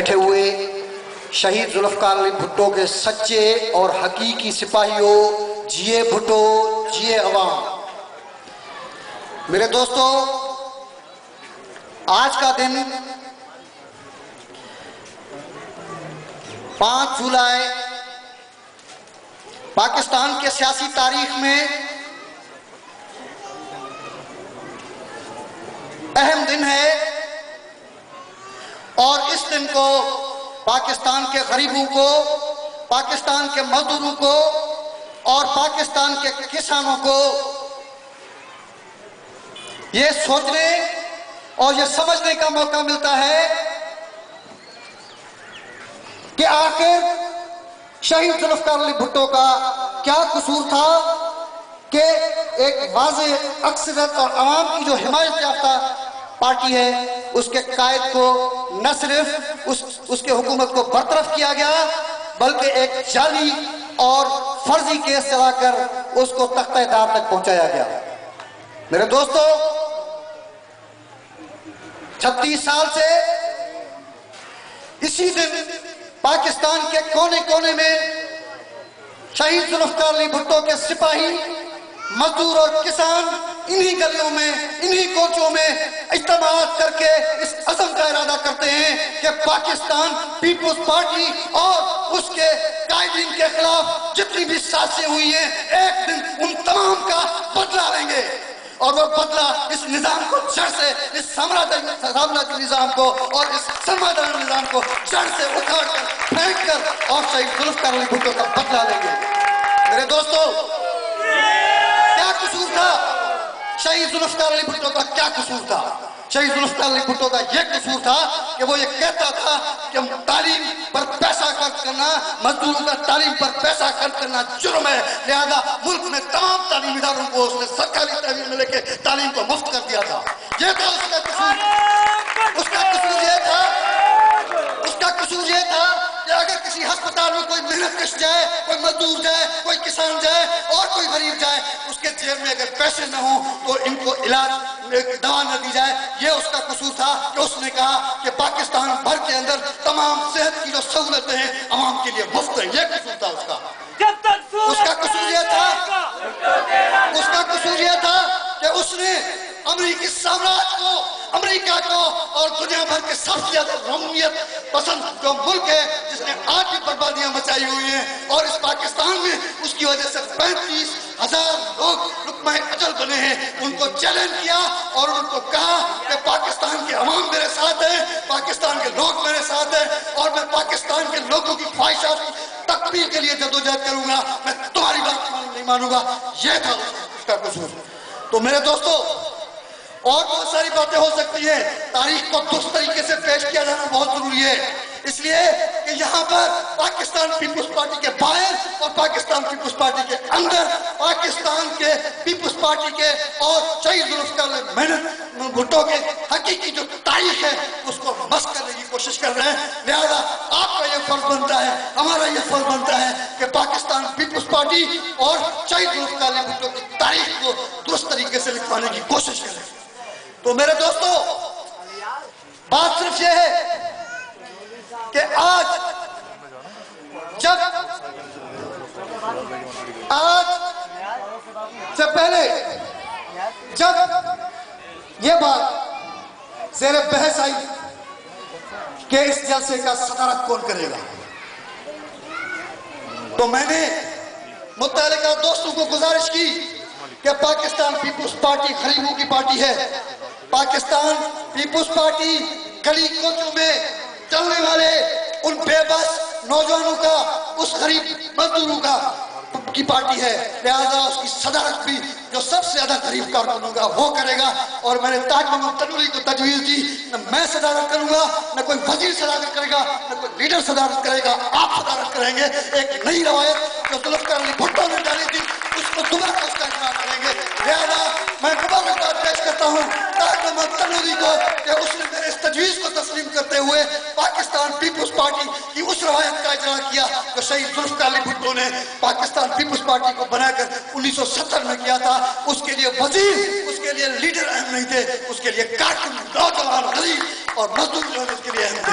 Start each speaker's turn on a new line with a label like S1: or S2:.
S1: بیٹھے ہوئے شہید ذوالفقار علی بھٹو کے سچے اور حقیقی سپاہیوں، جیے بھٹو، جیے عوام۔ میرے دوستو، آج کا دن 5 جولائی پاکستان کے سیاسی تاریخ میں اہم دن ہے، اور اس دن کو پاکستان کے غریبوں کو، پاکستان کے مزدوروں کو اور پاکستان کے کسانوں کو یہ سوچنے اور یہ سمجھنے کا موقع ملتا ہے کہ آخر شہید ذوالفقار علی بھٹو کا کیا قصور تھا کہ ایک واضح اکثریت اور عوام کی جو حمایت یافتہ پارٹی ہے، اس کے قائد کو نہ صرف اس کے حکومت کو برطرف کیا گیا، بلکہ ایک جعلی اور فرضی کیس چلا کر اس کو تختہ دار تک پہنچایا گیا۔ میرے دوستو، 36 سال سے اسی دن پاکستان کے کونے کونے میں شہید ذوالفقار علی بھٹو کے سپاہی، مزدور اور کسان انہی گلیوں میں، انہی کوچوں میں اجتماعات کر کے اس عزم کا ارادہ کرتے ہیں کہ پاکستان پیپلز پارٹی اور اس کے قائدین کے خلاف جتنی بھی سازشیں ہوئی ہیں، ایک دن ان تمام کا بدلہ لیں گے، اور وہ بدلہ اس نظام کو جڑ سے، اس سامراجی نظام کو اور اس سرمایہ نظام کو جڑ سے اکھاڑ کر پھینک کر اور شہید ذوالفقار علی بھٹو کا بدلہ لیں گے۔ میرے دوستو، کیا قصور تھا شہید ذوالفقار علی بھٹو کا؟ کیا قصور تھا شہید ذوالفقار علی بھٹو کا؟ یہ قصور تھا کہ وہ یہ کہتا تھا کہ تعلیم پر پیسہ خرچ کرنا، مزدوروں کا تعلیم پر پیسہ خرچ کرنا جرم ہے، لہذا ملک میں تمام تعلیمی اداروں کو اس نے سرکاری تعلیم میں لے کے تعلیم کو مفت کر دیا تھا۔ یہ تھا اس کا قصور۔ اس کا قصور یہ تھا کہ اگر کسی ہسپتال میں کوئی محنت کش جائے، کوئی مزدور جائے، کوئی کسان جائے اور کوئی غریب جائے، اس کے جیب میں اگر پیسے نہ ہوں تو ان کو علاج دوا نہ دی جائے۔ یہ اس کا قصور تھا کہ اس نے کہا کہ پاکستان بھر کے اندر تمام صحت کی جو سہولتیں ہیں عوام کے لیے مفت ہیں۔ یہ قصور تھا اس کا۔ اس کا قصور یہ تھا کہ اس نے امریکی سامراج کو، امریکہ کو اور دنیا بھر کے سب سے زیادہ رومیت پسند جو ملک ہے جس نے آج بھی بربادیاں مچائی ہوئی ہیں، اور اس پاکستان میں اس کی وجہ سے 35,000 لوگ لقمہ اجل بنے ہیں، ان کو چیلنج کیا اور ان کو کہا کہ پاکستان کے عوام میرے ساتھ ہیں، پاکستان کے لوگ میرے ساتھ ہیں، اور میں پاکستان کے لوگوں کی خواہشات کی تکمیل کے لیے جدوجہد کروں گا، میں تمہاری بات نہیں مانوں گا۔ یہ تھا اس کا قصور۔ تو میرے دوستو، اور بہت ساری باتیں ہو سکتی ہیں، تاریخ کو درست طریقے سے پیش کیا جانا بہت ضروری ہے، اس لیے کہ یہاں پر پاکستان پیپلز پارٹی کے باہر اور پاکستان پیپلز پارٹی کے اندر پاکستان کے پیپلز پارٹی کے اور شہید ذوالفقار علی بھٹو کے حقیقی جو تاریخ ہے اس کو مس کرنے کی کوشش کر رہے ہیں۔ لہذا آپ کا یہ فرض بنتا ہے، ہمارا یہ فرض بنتا ہے کہ پاکستان پیپلز پارٹی اور شہید ذوالفقار علی بھٹو کی تاریخ کو درست طریقے سے لکھوانے کی کوشش کریں۔ تو میرے دوستو، بات صرف یہ ہے کہ آج سے پہلے جب یہ بات زیر بحث آئی کہ اس جلسے کا صدارت کون کرے گا، تو میں نے متعلقہ دوستوں کو گزارش کی کہ پاکستان پیپلز پارٹی غریبوں کی پارٹی ہے، پاکستان پیپلز پارٹی گلی کوچوں میں چلنے والے ان بے بس نوجوانوں کا، اس غریب مزدوروں کی پارٹی ہے، لہذا اس کی صدارت بھی جو سب سے زیادہ غریب کارکنوں کا وہ کرے گا۔ اور میں نے تاج محمد تنوری کو تجویز دی، نہ میں صدارت کروں گا، نہ کوئی وزیر صدارت کرے گا، نہ کوئی لیڈر صدارت کرے گا، آپ صدارت کریں گے۔ ایک نئی روایت جو ذوالفقار علی بھٹو نے ڈالی تھی اس کو دوبارہ اس کا اجرا کریں گے۔ لہذا میں مبارکباد پیش کرتا ہوں تاج محمد تنوری کو کہ اس نے میرے اس تجویز کو تسلیم کرتے ہوئے پاکستان پیپلز پارٹی کی اس روایت کا اجرا کیا جو شہید ذوالفقار علی بھٹو نے پاکستان پیپلز پارٹی کو بنا کر 1970 میں کیا تھا۔ اس کے لیے وزیر، اس کے لیے لیڈر اہم نہیں تھے، اس کے لیے کارکن، نوجوان، غریب اور مزدور جو اس کے لیے اہم تھے۔